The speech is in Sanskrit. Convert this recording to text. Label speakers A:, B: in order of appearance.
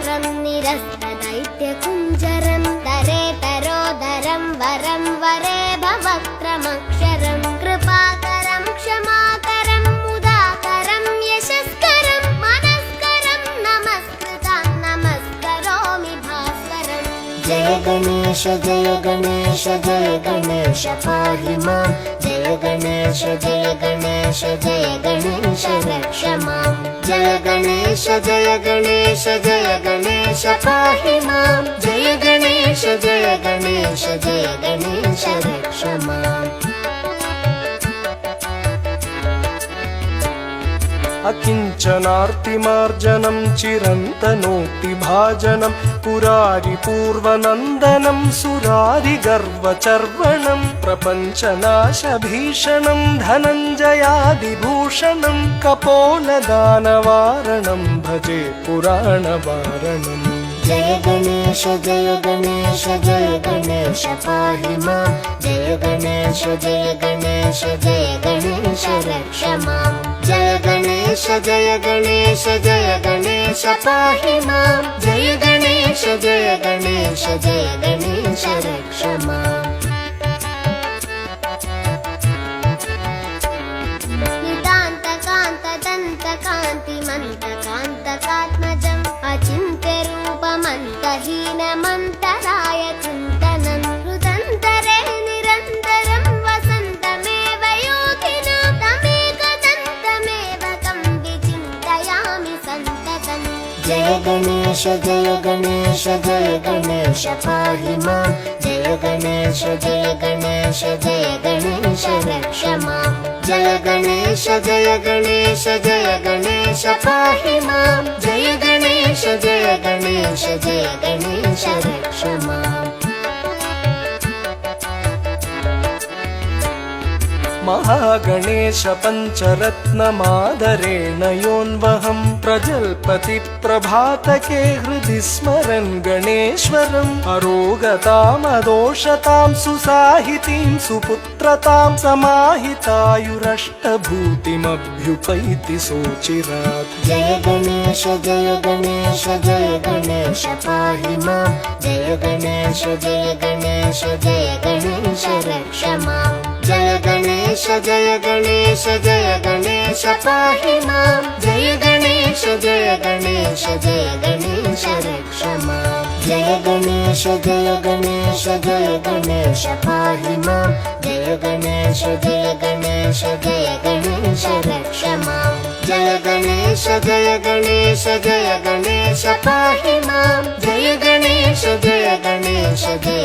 A: सहस्रं निरस्तदैत्यकुञ्जरं तरेतरोदरं वरं वरे भवक्त्रमक्षरं कृपाकरं क्षमाकरं मुदाकरं यशस्करं मनस्करं नमस्कृतं नमस्करोमि भास्वरम्। जय गणेश जय गणेश जय गणेश पाहि मां। जय गणेश जय गणेश जय गणेश रक्ष मां। जय गणेश जय गणेश जय गणेश पाहि मां। जय गणेश जय गणेश जय गणेश रक्ष माम्।
B: अकिञ्चनार्तिमार्जनं चिरन्तनोक्तिभाजनं पुरारिपूर्वनन्दनं सुरारिगर्वचर्वणं प्रपञ्चनाशभीषणं धनञ्जयादिभूषणं कपोलदानवारणं भजे पुराणवारणम्।
A: जय गणेश जय गणेश जय गणेश पाहि मां। जय गणेश जय गणेश जय गणेश रक्ष मां। जय गणेश जय गणेश जय गणेश पाहि मां। जय गणेश जय गणेश जय गणेश रक्ष माम्। नितान्तकान्तदन्तकान्तिमन्तकान्तकात्मजम् अचिन्त्यरूपमन्तहीनमन्तराय चिन्तनं हृदन्तरे निरन्तरं वसन्तमेव योगिनां तमेकदन्तमेव तं विचिन्तयामि सन्ततम्। जय गणेश जय गणेश जय गणेश पाहि मां। जय गणेश जय गणेश जय गणेश रक्ष मां। जय गणेश जय गणेश जय गणेश पाहि मां। जय गणेश जय गणेश जय गणेश रक्ष माम्।
B: महागणेश पञ्चरत्नमादरेण योऽन्वहं प्रजल्पति प्रभातके हृदि स्मरन् गणेश्वरम् अरोगतामदोषतां सुसाहितीं सुपुत्रतां समाहितायुरष्टभूतिमभ्युपैति सोचिरात्।
A: जय गणेश जय गणेश जय गणेश पाहि मां। जय गणेश जय गणेश जय गणेश रक्ष मां। जय गणेश जय गणेश जय गणेश पाहि मां। जय गणेश जय गणेश जय गणेश रक्ष मां। जय गणेश जय गणेश जय गणेश पाहि मां। जय गणेश जय गणेश जय गणेश रक्ष मां। जय गणेश जय गणेश जय गणेश पाहि मां। जय गणेश जय गणेश जय